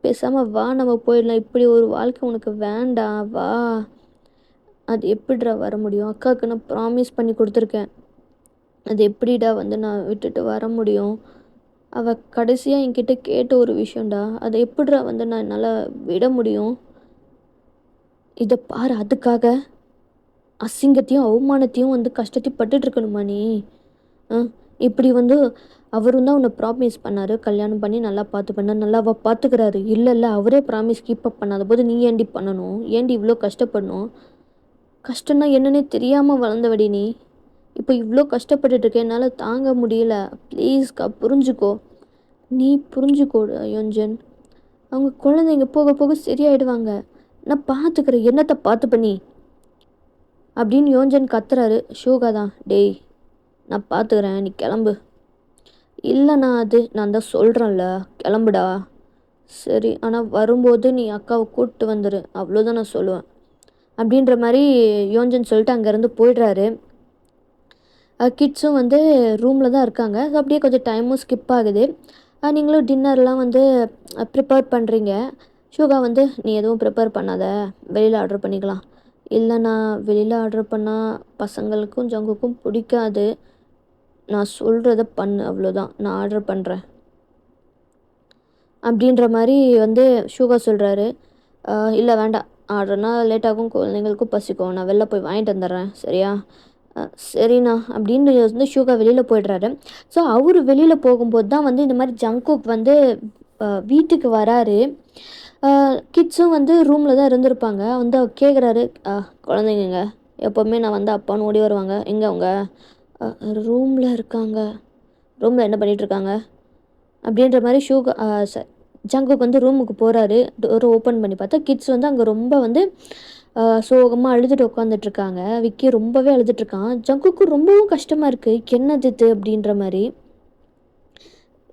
பேசாமல் வா, நம்ம போயிடலாம். இப்படி ஒரு வாழ்க்கை உனக்கு வேண்டாம், வா. அது எப்படிடா வர முடியும்? அக்காவுக்கு நான் ப்ராமிஸ் பண்ணி கொடுத்துருக்கேன். அது எப்படிடா வந்து நான் விட்டுட்டு வர முடியும்? அவள் கடைசியாக என்கிட்ட கேட்ட ஒரு விஷயம்டா, அதை எப்படிடா வந்து நான் என்னால் விட முடியும்? இதை பாரு, அதுக்காக அசிங்கத்தையும் அவமானத்தையும் வந்து கஷ்டத்தையும் பட்டுட்ருக்கணுமா நீ? இப்படி வந்து அவரும் தான் உன்னை ப்ராமிஸ் பண்ணார், கல்யாணம் பண்ணி நல்லா பார்த்துப்பண்ண. நல்லா அவள் பார்த்துக்கிறாரு. இல்லை அவரே ப்ராமிஸ் கீப் அப் பண்ணாத போது நீ ஏண்டி பண்ணணும்? ஏண்டி இவ்வளோ கஷ்டப்படணும்? கஷ்டம்னா என்னன்னே தெரியாமல் வளர்ந்தவடி நீ. இப்போ இவ்வளோ கஷ்டப்பட்டுட்டு இருக்கேன், என்னால் தாங்க முடியல. ப்ளீஸ்க்கா புரிஞ்சுக்கோ. நீ புரிஞ்சுக்கோ யோஞ்சன். அவங்க குழந்தைங்க போக போக சரியாயிடுவாங்க. நான் பார்த்துக்கிறேன். என்னத்தை பார்த்துப்ப நீ அப்படின்னு யோஞ்சன் கத்துறாரு. ஷூகா தான், டேய் நான் பார்த்துக்கிறேன், நீ கிளம்பு. இல்லைண்ணா அது நான் தான் சொல்கிறேன்ல, கிளம்புடா. சரி, ஆனால் வரும்போது நீ அக்காவை கூப்பிட்டு வந்துடு, அவ்வளோதான் நான் சொல்லுவேன் அப்படின்ற மாதிரி யோஞ்சன் சொல்லிட்டு அங்கேருந்து போயிடுறாரு. கிட்ஸும் வந்து ரூமில் தான் இருக்காங்க. ஸோ அப்படியே கொஞ்சம் டைமும் ஸ்கிப் ஆகுது. நீங்களும் டின்னர்லாம் வந்து ப்ரிப்பேர் பண்ணுறீங்க. ஷூகா வந்து, நீ எதுவும் ப்ரிப்பேர் பண்ணாத, வெளியில் ஆர்டர் பண்ணிக்கலாம். இல்லைண்ணா வெளியில் ஆர்டர் பண்ணால் பசங்களுக்கும் ஜங்குக்கும் பிடிக்காது, நான் சொல்கிறத பண்ணு, அவ்வளோதான், நான் ஆர்டர் பண்ணுறேன் அப்படின்ற மாதிரி வந்து ஷூகா சொல்கிறாரு. இல்லை வேண்டாம், ஆர்டர்னா லேட் ஆகும், குழந்தைங்களுக்கும் பசிக்கும், நான் வெளில போய் வாங்கிட்டு வந்துடுறேன், சரியா? சரிண்ணா அப்படின்னு வந்து ஷூகா வெளியில் போய்ட்றாரு. ஸோ அவர் வெளியில் போகும்போது தான் வந்து இந்த மாதிரி ஜங்குக் வந்து வீட்டுக்கு வராரு. கிட்ஸும் வந்து ரூமில் தான் இருந்திருப்பாங்க. வந்து அவர் கேட்குறாரு, குழந்தைங்க எப்போவுமே நான் வந்து அப்பான்னு ஓடி வருவாங்க, எங்கே அவங்க? ரூமில் இருக்காங்க. ரூமில் என்ன பண்ணிகிட்ருக்காங்க அப்படின்ற மாதிரி ஜங்குக் வந்து ரூமுக்கு போகிறாரு. டோர் ஓப்பன் பண்ணி பார்த்தா கிட்ஸ் வந்து அங்கே ரொம்ப வந்து சோகமாக அழுதுட்டு உட்காந்துட்ருக்காங்க. விக்கி ரொம்பவே அழுதுட்ருக்கான். ஜங்குக்கு ரொம்பவும் கஷ்டமாக இருக்குது, என்னது இது அப்படின்ற மாதிரி.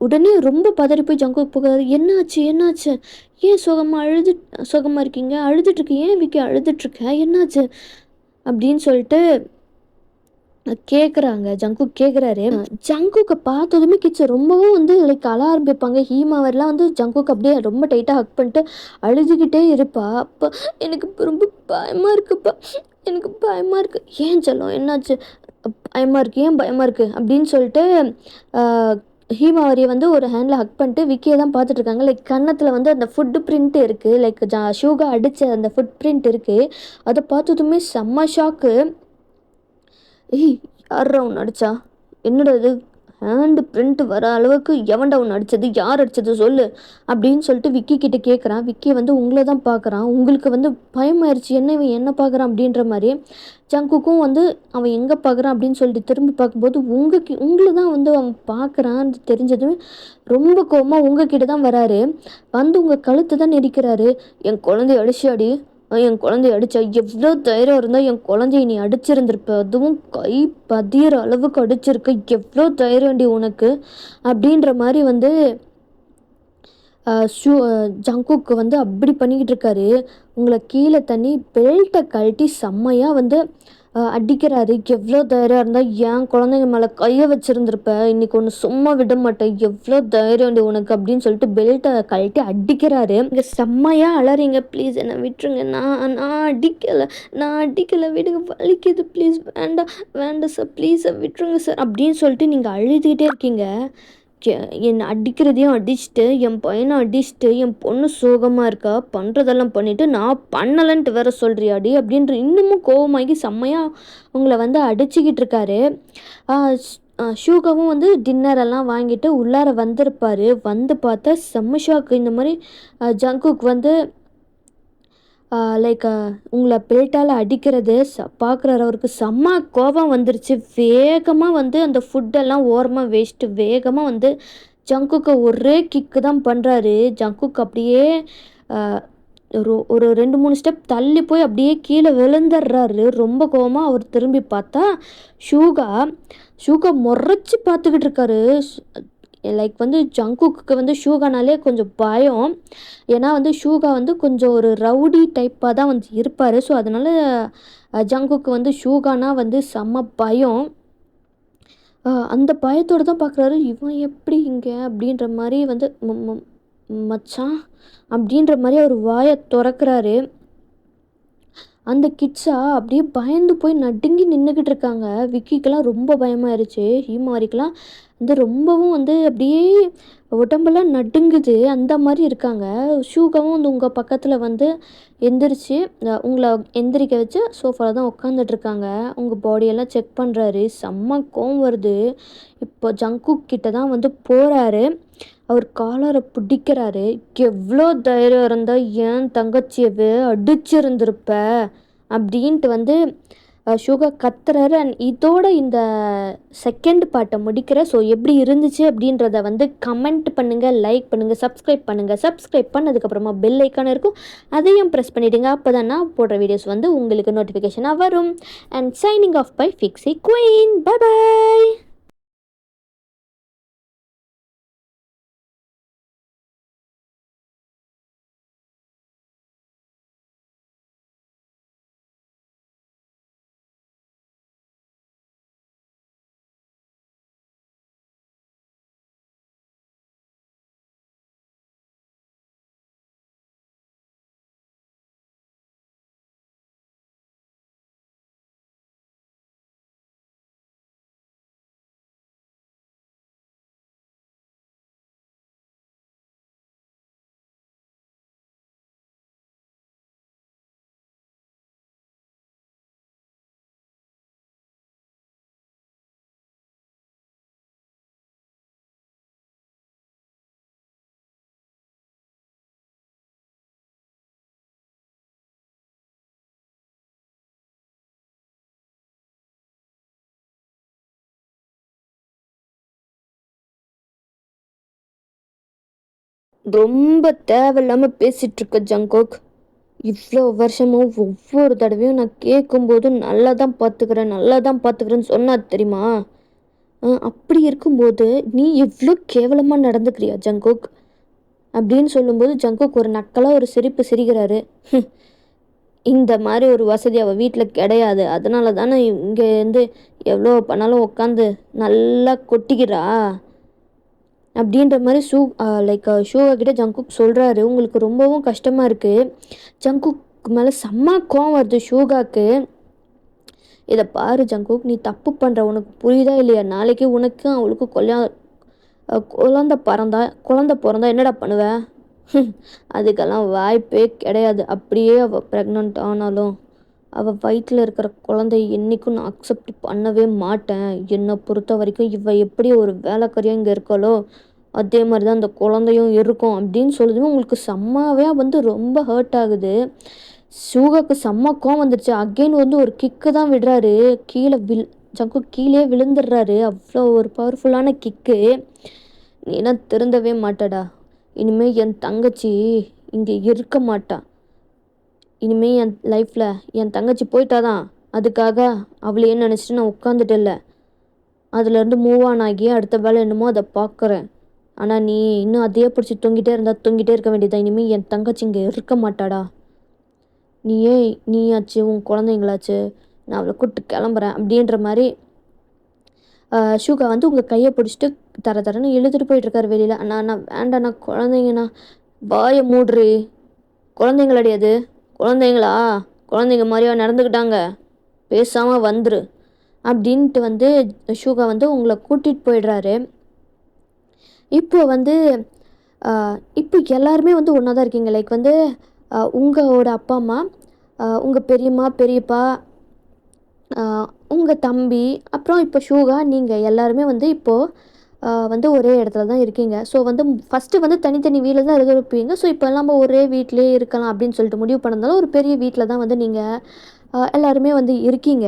உடனே ரொம்ப பதறி போய் ஜங்குக்கு போகிறாரு. என்னாச்சு என்னாச்சு, ஏன் சோகமாக இருக்கீங்க, அழுதுட்ருக்கு, ஏன் விக்கி அழுதுட்ருக்க, என்னாச்சு அப்படின்னு சொல்லிட்டு கேட்குறாங்க. ஜங்குக் கேட்குறாரு. ஜங்குக்கை பார்த்ததுமே கிட்ஸ் ரொம்பவும் வந்து லைக் அழ ஆரம்பிப்பாங்க. ஹீமாவெல்லாம் வந்து ஜங்குக் அப்படியே ரொம்ப டைட்டாக ஹக் பண்ணிட்டு அழுதுகிட்டே இருப்பா. அப்போ எனக்கு ரொம்ப பயமாக இருக்குப்பா, எனக்கு பயமாக இருக்குது. ஏன் செல்லம் என்னாச்சு, பயமாக இருக்குது, ஏன் பயமாக இருக்குது அப்படின்னு சொல்லிட்டு ஹீமாவரியை வந்து ஒரு ஹேண்டில் ஹக் பண்ணிட்டு விக்கியை தான் பார்த்துட்ருக்காங்க. லைக் கன்னத்தில் வந்து அந்த ஃபுட்டு பிரிண்ட் இருக்குது, லைக் ஷூகா அடித்த அந்த ஃபுட் பிரிண்ட் இருக்குது. அதை பார்த்ததுமே செம்ம ஷாக்கு. ஏய் யார்ரா உன்னை அடிச்சா, என்னடா இது ஹேண்டு பிரிண்ட் வர அளவுக்கு எவன்டா உன்னை அடித்தது, யார் அடித்தது சொல்லு அப்படின்னு சொல்லிட்டு விக்கி கிட்ட கேட்குறான். விக்கி வந்து உங்களை தான் பார்க்குறான். உங்களுக்கு வந்து பயமாயிருச்சு, என்ன இவன் என்ன பார்க்குறான் அப்படின்ற மாதிரி. ஜங்குக்கும் வந்து அவன் எங்கே பார்க்குறான் அப்படின்னு சொல்லிட்டு திரும்பி பார்க்கும்போது உங்களை தான் வந்து அவன் பார்க்குறான்னு தெரிஞ்சதுமே ரொம்ப கோவமாக உங்ககிட்ட தான் வராரு. வந்து உங்கள் கழுத்தை தான் நெரிக்கிறாரு. என் குழந்தைய அடிச்சாடி, என் குழந்தைய அடித்தா, எவ்வளோ தைரியம் இருந்தால் என் குழந்தைய நீ அடிச்சிருந்திருப்ப, அதுவும் கை பதிகிற அளவுக்கு அடிச்சிருக்க, எவ்வளோ தைரியம்டி உனக்கு அப்படின்ற மாதிரி வந்து ஜங்குக்கு வந்து அப்படி பண்ணிக்கிட்டு இருக்காரு. உங்களை கீழே தண்ணி பெல்ட்டை கழட்டி செம்மையாக வந்து அடிக்கிறாரு. எவ்வளோ தைரியம் இருந்தால் என் குழந்தைங்க மேலே கையை வச்சுருந்துருப்ப, இன்றைக்கி ஒன்று சும்மா விட மாட்டேன், எவ்வளோ தைரியம் உனக்கு அப்படின்னு சொல்லிட்டு பெல்ட்டை கழட்டி அடிக்கிறாரு. இங்கே செம்மையாக அலறீங்க, ப்ளீஸ் என்னை விட்டுருங்க, நான் நான் அடிக்கலை, விடுங்க, வலிக்குது, ப்ளீஸ், வேண்டாம் வேண்டாம் சார், ப்ளீஸ் சார், விட்டுருங்க சார் அப்படின்னு சொல்லிட்டு நீங்கள் அழுதுகிட்டே இருக்கீங்க. என்னை அடிக்கிறதையும் அடிச்சுட்டு, என் பையனை அடிச்சுட்டு, என் பொண்ணு சோகமாக இருக்கா, பண்ணுறதெல்லாம் பண்ணிவிட்டு நான் பண்ணலைன்ட்டு வேற சொல்கிறியாடி அப்படின்ற இன்னமும் கோவமாகி செம்மையாக உங்களை வந்து அடிச்சுக்கிட்டு இருக்காரு. ஷூகாவும் வந்து டின்னரெல்லாம் வாங்கிட்டு உள்ளார வந்திருப்பார். வந்து பார்த்தா செம்ம ஷாக்கு. இந்த மாதிரி ஜங்குக் வந்து லைக் உங்களை பெல்ட்டால் அடிக்கிறது பார்க்குறவருக்கு செம்ம கோபம் வந்துருச்சு. வேகமாக வந்து அந்த ஃபுட்டெல்லாம் ஓரமாக வேஸ்ட்டு வேகமாக வந்து ஜங்குக்கு ஒரே கிக்கு தான் பண்ணுறாரு. ஜங்குக்கு அப்படியே ஒரு 2-3 ஸ்டெப் தள்ளி போய் அப்படியே கீழே விழுந்துடுறாரு. ரொம்ப கோபமாக அவர் திரும்பி பார்த்தா ஷூகா முறைச்சி பார்த்துக்கிட்டு இருக்காரு. லைக் வந்து ஜங்குக்கு வந்து ஷூகானாலே கொஞ்சம் பயம். ஏன்னா வந்து ஷூகா வந்து கொஞ்சம் ஒரு ரவுடி டைப்பாக தான் வந்து இருப்பார். ஸோ அதனால் ஜங்குக்கு வந்து ஷூகானா வந்து செம்ம பயம். அந்த பயத்தோடு தான் பார்க்குறாரு. இவன் எப்படி இங்கே அப்படின்ற மாதிரி வந்து மச்சான் அப்படின்ற மாதிரி அவர் வாயை திறக்கிறாரு. அந்த கிட்ஸா அப்படியே பயந்து போய் நடுங்கி நின்றுக்கிட்டு இருக்காங்க. விக்கிக்கெல்லாம் ரொம்ப பயமாயிருச்சு. ஹீமாரிக்கெலாம் வந்து ரொம்பவும் வந்து அப்படியே உடம்பெல்லாம் நடுங்குது, அந்த மாதிரி இருக்காங்க. ஷூகாவும் வந்து உங்கள் பக்கத்தில் வந்து எந்திரிச்சு உங்களை எந்திரிக்க வச்சு சோஃபாவில் தான் உட்காந்துட்ருக்காங்க. உங்கள் பாடியெல்லாம் செக் பண்ணுறாரு. செம்ம கோவம் வருது. இப்போ ஜங்குக் கிட்ட தான் வந்து போகிறாரு. அவர் காலரை பிடிக்கிறாரு. எவ்வளோ தைரியம் இருந்தால் ஏன் தங்கச்சியவே அடிச்சிருந்திருப்ப அப்படின்ட்டு வந்து ஷுகா கத்துறாரு. அண்ட் இதோட இந்த செகண்ட் பார்ட்டை முடிக்கிறேன். ஸோ எப்படி இருந்துச்சு அப்படின்றத வந்து கமெண்ட் பண்ணுங்கள், லைக் பண்ணுங்கள், சப்ஸ்கிரைப் பண்ணுங்கள். சப்ஸ்கிரைப் பண்ணதுக்கப்புறமா பெல் ஐக்கான் இருக்கும், அதையும் ப்ரெஸ் பண்ணிவிடுங்க. அப்போ தான் நான் போடுற வீடியோஸ் வந்து உங்களுக்கு நோட்டிஃபிகேஷனாக வரும். And signing off by Fixie Queen. Bye bye. ரொம்ப தேவையில்லாமல் பேசிகிட்ருக்க ஜங்கோக். இவ்வளோ வருஷமும் ஒவ்வொரு தடவையும் நான் கேட்கும்போது நல்லா தான் பார்த்துக்கிறேன்னு சொன்னா தெரியுமா? அப்படி இருக்கும்போது நீ இவ்வளோ கேவலமாக நடந்துக்கிறியா ஜங்கோக் அப்படின்னு சொல்லும்போது ஜங்கோக் ஒரு நக்கலாக ஒரு சிரிப்பு சிரிக்கிறாரு. இந்த மாதிரி ஒரு வசதி அவள் வீட்டில் கிடையாது, அதனால தானே இங்கேருந்து எவ்வளோ பண்ணாலும் உட்காந்து நல்லா கொட்டிக்கிறா அப்படின்ற மாதிரி ஷூகா கிட்ட ஜங்குக் சொல்கிறாரு. உங்களுக்கு ரொம்பவும் கஷ்டமாக இருக்குது. ஜங்குக் மேலே செம்ம கோவம் வருது ஷூகாக்கு. இதை பாரு ஜங்குக், நீ தப்பு பண்ணுற, உனக்கு புரியுதா இல்லையா? நாளைக்கு உனக்கும் அவளுக்கும் குழந்த பிறந்தா என்னடா பண்ணுவேன்? அதுக்கெல்லாம் வாய்ப்பே கிடையாது. அப்படியே அவள் ப்ரெக்னென்ட் ஆனாலும் அவள் வயிற்றில் இருக்கிற குழந்தை என்றைக்கும் நான் அக்செப்ட் பண்ணவே மாட்டேன். என்னை பொறுத்த வரைக்கும் இவள் எப்படி ஒரு வேலைக்காரியாக இங்கே இருக்காளோ அதே மாதிரி தான் அந்த குழந்தையும் இருக்கும் அப்படின்னு சொல்லுதுமே உங்களுக்கு செம்மாவே வந்து ரொம்ப ஹர்ட் ஆகுது. ஷூகாக்கு செம்ம கோவம் வந்துடுச்சு. அகெயின் வந்து ஒரு கிக்கு தான் விடுறாரு. ஜங்கு கீழே விழுந்துடுறாரு. அவ்வளோ ஒரு பவர்ஃபுல்லான கிக்கு. நீனா திருந்தவே மாட்டடா. இனிமேல் என் தங்கச்சி இங்கே இருக்க மாட்டா. இனிமேல் என் லைஃப்பில் என் தங்கச்சி போயிட்டாதான், அதுக்காக அவளே நினச்சிட்டு நான் உட்காந்துட்டு இல்லை, அதுலேருந்து மூவ் ஆன் ஆகி அடுத்த வேலை என்னமோ அதை பார்க்குறேன். ஆனால் நீ இன்னும் அதையே பிடிச்சி தொங்கிட்டே இருக்க வேண்டியதான். இனிமேல் என் தங்கச்சி இங்கே இருக்க மாட்டாடா. நீயாச்சு உன் குழந்தைங்களாச்சு, நான் அவளை கூப்பிட்டு கிளம்புறேன் அப்படின்ற மாதிரி ஷூகா வந்து உங்கள் கையை பிடிச்சிட்டு தரன்னு இழுத்துட்டு போயிட்டுருக்காரு வெளியில். அண்ணா வேண்டாண்ணா, குழந்தைங்கண்ணா. வாயை மூடுறி. குழந்தைங்களடி அது? குழந்தைங்களா? குழந்தைங்க மாதிரியா நடந்துக்கிட்டாங்க? பேசாமல் வந்துரு அப்படின்ட்டு வந்து ஷூகா வந்து உங்களை கூட்டிகிட்டு போயிடுறாரு. இப்போ வந்து இப்போ எல்லாருமே வந்து ஒன்றா தான் இருக்கீங்க. லைக் வந்து உங்களோட அப்பா அம்மா, உங்கள் பெரியம்மா பெரியப்பா, உங்கள் தம்பி, அப்புறம் இப்போ ஷூகா, நீங்கள் எல்லாருமே வந்து இப்போது வந்து ஒரே இடத்துல தான் இருக்கீங்க. ஸோ வந்து ஃபஸ்ட்டு வந்து தனித்தனி வீட்டில் தான் இருப்பீங்க. ஸோ இப்போ நம்ம ஒரே வீட்டிலே இருக்கலாம் அப்படின்னு சொல்லிட்டு முடிவு பண்ணதால ஒரு பெரிய வீட்டில் தான் வந்து நீங்கள் எல்லாருமே வந்து இருக்கீங்க.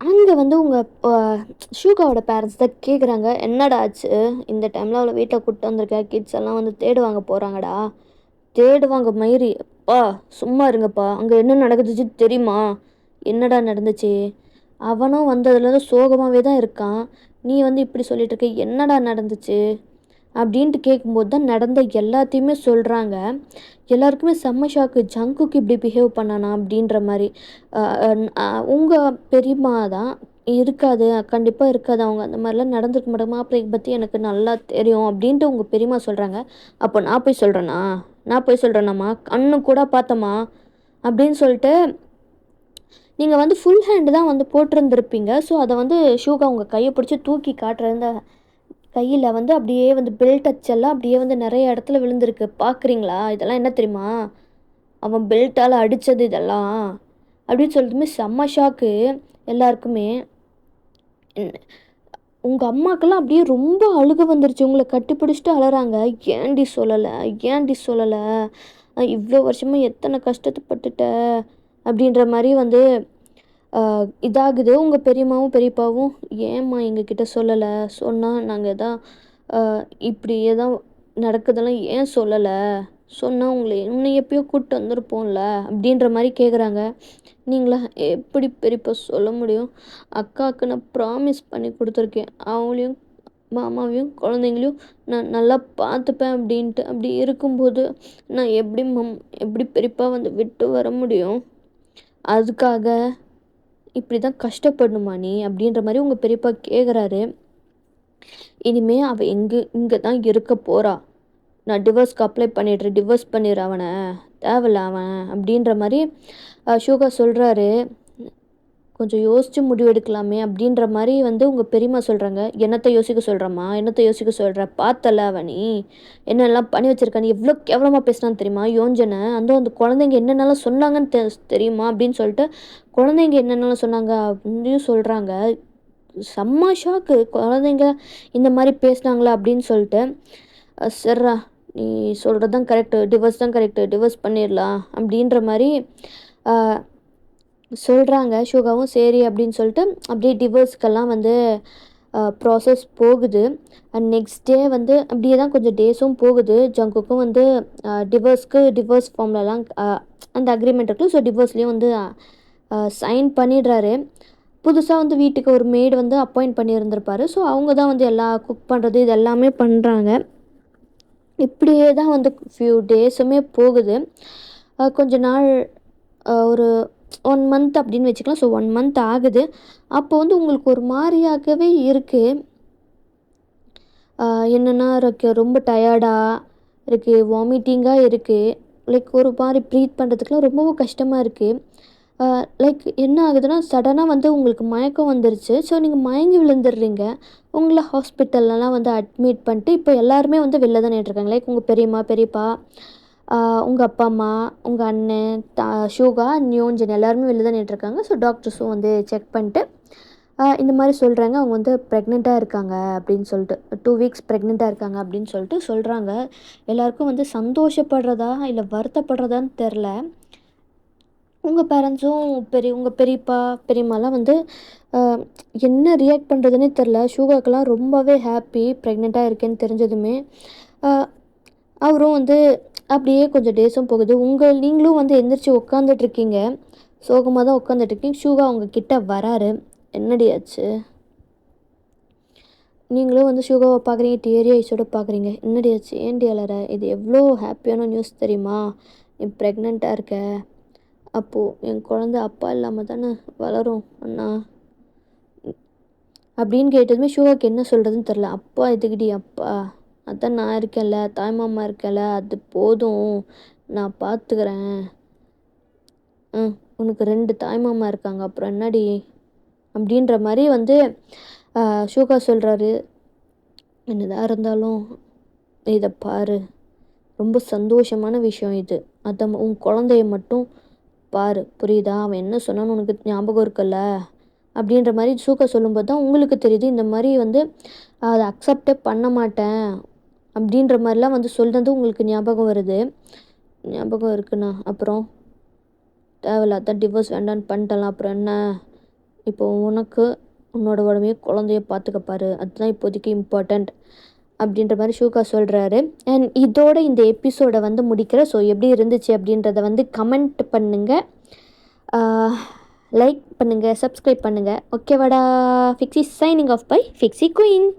அங்கே வந்து உங்கள் ஷூகாவோட பேரண்ட்ஸ் தான் கேட்குறாங்க, என்னடா ஆச்சு இந்த டைமில் அவளை வீட்டில் கூப்பிட்டு வந்திருக்க? கிட்ஸ் எல்லாம் வந்து தேடுவாங்க போகிறாங்கடா. தேடுவாங்க மயிரி. அப்பா சும்மா இருங்கப்பா, அங்கே என்ன நடக்குதுச்சு தெரியுமா? என்னடா நடந்துச்சு? அவனும் வந்ததுலேருந்து சோகமாகவே தான் இருக்கான். நீ வந்து இப்படி சொல்லிட்டு இருக்க, என்னடா நடந்துச்சு அப்படின்ட்டு கேட்கும்போது தான் நடந்த எல்லாத்தையுமே சொல்கிறாங்க. எல்லாருக்குமே செம்ம ஷாக்கு. ஜங்குக்கு இப்படி பிஹேவ் பண்ணானா அப்படின்ற மாதிரி. உங்கள் பெரியம்மா தான் இருக்காது, கண்டிப்பாக இருக்காது, அவங்க அந்த மாதிரிலாம் நடந்துருக்க மாட்டாங்க, மாப்பிள்ளையை பற்றி எனக்கு நல்லா தெரியும் அப்படின்ட்டு உங்கள் பெரியம்மா சொல்கிறாங்க. அப்போ நான் போய் சொல்கிறேனாம்மா, கண்ணு கூட பார்த்தம்மா அப்படின்னு சொல்லிட்டு நீங்கள் வந்து ஃபுல் ஹேண்டு தான் வந்து போட்டிருந்துருப்பீங்க. ஸோ அதை வந்து ஷூகா உங்கள் கையை பிடிச்சி தூக்கி காட்டுற இந்த கையில் வந்து அப்படியே வந்து பெல்ட் அச்செல்லாம் அப்படியே வந்து நிறைய இடத்துல விழுந்திருக்கு. பார்க்குறீங்களா? இதெல்லாம் என்ன தெரியுமா? அவன் பெல்ட்டால் அடித்தது இதெல்லாம் அப்படின்னு சொல்லிட்டுமே செம்ம ஷாக்கு எல்லாருக்குமே. உங்கள் அம்மாக்கெல்லாம் அப்படியே ரொம்ப அழுக வந்துருச்சு. உங்களை கட்டி பிடிச்சிட்டு அழறாங்க. ஏன்டி சொல்லலை, இவ்வளோ வருஷமாக எத்தனை கஷ்டப்பட்டுட்ட அப்படின்ற மாதிரி வந்து இதாகுது. உங்கள் பெரியம்மாவும் பெரியப்பாவும் ஏம்மா எங்ககிட்ட சொல்லலை, சொன்னால் நாங்கள் எதா இப்படி எதா நடக்குதெல்லாம் ஏன் சொல்லலை, சொன்னால் உங்களை இன்னும் எப்பயோ கூப்பிட்டு வந்திருப்போம்ல அப்படின்ற மாதிரி கேட்குறாங்க. நீங்களா எப்படி பெரியப்பா சொல்ல முடியும்? அக்காவுக்கு நான் ப்ராமிஸ் பண்ணி கொடுத்துருக்கேன், அவங்களையும் மாமாவையும் குழந்தைங்களையும் நான் நல்லா பார்த்துப்பேன் அப்படின்ட்டு. அப்படி இருக்கும்போது நான் எப்படி பெரியப்பா வந்து விட்டு வர முடியும்? அதுக்காக இப்படி தான் கஷ்டப்படணுமா நீ அப்படின்ற மாதிரி உங்கள் பெரியப்பா கேட்குறாரு. இனிமே அவள் இங்கே தான் இருக்க போகிறா, நான் டிவோர்ஸ்க்கு அப்ளை பண்ணிடுறேன், டிவோர்ஸ் பண்ணிடுற அவனை, தேவையில்ல அவன் அப்படின்ற மாதிரி ஷோகா சொல்கிறாரு. கொஞ்சம் யோசித்து முடிவு எடுக்கலாமே அப்படின்ற மாதிரி வந்து உங்கள் பெரியம்மா சொல்கிறாங்க. என்னத்தை யோசிக்க சொல்கிறம்மா, என்னத்தை யோசிக்க சொல்கிற, பார்த்தல அவனி என்னெல்லாம் பண்ணி வச்சுருக்கான்னு, எவ்வளோ கேவலமாக பேசினான்னு தெரியுமா யோஞ்சனை, அந்த குழந்தைங்க என்னென்னலாம் சொன்னாங்கன்னு தெரியுமா அப்படின்னு சொல்லிட்டு குழந்தைங்க என்னென்னலாம் சொன்னாங்க அப்படின்னு சொல்கிறாங்க. செம்ம ஷாக்கு, குழந்தைங்க இந்த மாதிரி பேசுனாங்களா அப்படின்னு சொல்லிட்டு. சரிடா, நீ சொல்கிறது தான் கரெக்டு, டிவோர்ஸ் தான் கரெக்டு, டிவோர்ஸ் பண்ணிடலாம் அப்படின்ற மாதிரி சொல்கிறாங்க. ஷோகாவும் சரி அப்படின்னு சொல்லிட்டு அப்படியே டிவோர்ஸ்க்கெல்லாம் வந்து ப்ராசஸ் போகுது. அண்ட் நெக்ஸ்ட் டே வந்து அப்படியே தான் கொஞ்சம் டேஸும் போகுது. ஜங்குக்கும் வந்து டிவோர்ஸ் ஃபார்ம்லலாம் அந்த அக்ரிமெண்ட் இருக்குது. ஸோ டிவோர்ஸ்லேயும் வந்து சைன் பண்ணிடுறாரு. புதுசாக வந்து வீட்டுக்கு ஒரு மெய்டு வந்து அப்பாயிண்ட் பண்ணியிருந்திருப்பார். ஸோ அவங்க தான் வந்து எல்லா குக் பண்ணுறது இது எல்லாமே பண்ணுறாங்க. இப்படியே தான் வந்து ஃபியூ டேஸுமே போகுது. கொஞ்ச நாள் ஒரு 1 மந்த் அப்படின்னு வச்சுக்கலாம். ஸோ 1 மந்த் ஆகுது. அப்போ வந்து உங்களுக்கு ஒரு மாதிரியாகவே இருக்குது. என்னென்னா ரொம்ப டயர்டாக இருக்குது, வாமிட்டிங்காக இருக்குது, லைக் ஒரு மாதிரி ப்ரீத் பண்ணுறதுக்குலாம் ரொம்பவும் கஷ்டமாக இருக்குது. லைக் என்ன ஆகுதுன்னா சடனாக வந்து உங்களுக்கு மயக்கம் வந்துருச்சு. ஸோ நீங்கள் மயங்கி விழுந்துடுறீங்க. உங்களை ஹாஸ்பிட்டல்லலாம் வந்து அட்மிட் பண்ணிட்டு இப்போ எல்லாருமே வந்து வெளில தான் நின்றுருக்காங்க. லைக் உங்கள் பெரியம்மா பெரியப்பா, உங்கள் அப்பா அம்மா, உங்கள் அண்ணன், ஷோகா, நியோஞ்சன் எல்லாருமே வெளில தான் நின்றுருக்காங்க. ஸோ டாக்டர்ஸும் வந்து செக் பண்ணிட்டு இந்த மாதிரி சொல்கிறாங்க. அவங்க வந்து ப்ரெக்னெண்ட்டாக இருக்காங்க அப்படின்னு சொல்லிட்டு, 2 வீக்ஸ் ப்ரெக்னெண்ட்டாக இருக்காங்க அப்படின்னு சொல்லிட்டு சொல்கிறாங்க. எல்லாருக்கும் வந்து சந்தோஷப்படுறதா இல்லை வருத்தப்படுறதான்னு தெரில. உங்கள் பேரண்ட்ஸும் உங்கள் பெரியப்பா பெரியம்மாலாம் வந்து என்ன ரியாக்ட் பண்ணுறதுனே தெரில. ஷூகாக்கெல்லாம் ரொம்பவே ஹாப்பி ப்ரெக்னெண்ட்டாக இருக்கேன்னு தெரிஞ்சதுமே. அவரும் வந்து அப்படியே கொஞ்சம் டேஸும் போகுது. நீங்களும் வந்து எந்திரிச்சு உட்காந்துட்ருக்கீங்க, சோகமாக தான் உட்காந்துட்ருக்கீங்க. ஷூகா அவங்க கிட்ட வராரு. என்னடி ஆச்சு? நீங்களும் வந்து ஷூகாவை பார்க்குறீங்க, டியரி ஐஸோட பார்க்குறீங்க. என்னடி ஆச்சு, ஏன்டி அலற? இது எவ்வளோ ஹாப்பியான நியூஸ் தெரியுமா? நீ ப்ரெக்னெண்ட்டாக இருக்க, அப்போது என் குழந்த அப்பா இல்லாமல் தானே வளரும் அண்ணா அப்படின்னு கேட்டதுமே ஷூகாக்கு என்ன சொல்கிறதுன்னு தெரில. அப்பா எதுக்குடி அப்பா, அதான் நான் இருக்கேன்ல, தாய்மாமா இருக்கேன்ல, அது போதும், நான் பார்த்துக்கிறேன். உனக்கு 2 தாய்மாமா இருக்காங்க, அப்புறம் என்னடி அப்படின்ற மாதிரி வந்து ஷூகா சொல்கிறாரு. என்னதான் இருந்தாலும் இதை பாரு, ரொம்ப சந்தோஷமான விஷயம் இது. அதை உன் குழந்தைய மட்டும் பாரு, புரியுதா? அவன் என்ன சொன்னான்னு உனக்கு ஞாபகம் இருக்குல்ல அப்படின்ற மாதிரி ஷூகா சொல்லும்போது தான் உங்களுக்கு தெரியுது, இந்த மாதிரி வந்து அதை அக்செப்டே பண்ண மாட்டேன் அப்படின்ற மாதிரிலாம் வந்து சொல்கிறது உங்களுக்கு ஞாபகம் வருது. ஞாபகம் இருக்குண்ணா, அப்புறம் தேவையில்லாத டிவோர்ஸ் வேண்டான்னு பண்ணிட்டலாம், அப்புறம் என்ன? இப்போ உனக்கு உன்னோட உடம்பையும் குழந்தைய பார்த்துக்கப்பாரு, அதுதான் இப்போதைக்கு இம்பார்ட்டண்ட் அப்படின்ற மாதிரி ஷூகா சொல்கிறாரு. அண்ட் இதோட இந்த எபிசோடை வந்து முடிக்கிற. ஸோ எப்படி இருந்துச்சு அப்படின்றத வந்து கமெண்ட் பண்ணுங்கள், லைக் பண்ணுங்கள், சப்ஸ்கிரைப் பண்ணுங்கள். ஓகேவாடா? ஃபிக்ஸி signing off by Fixie queen.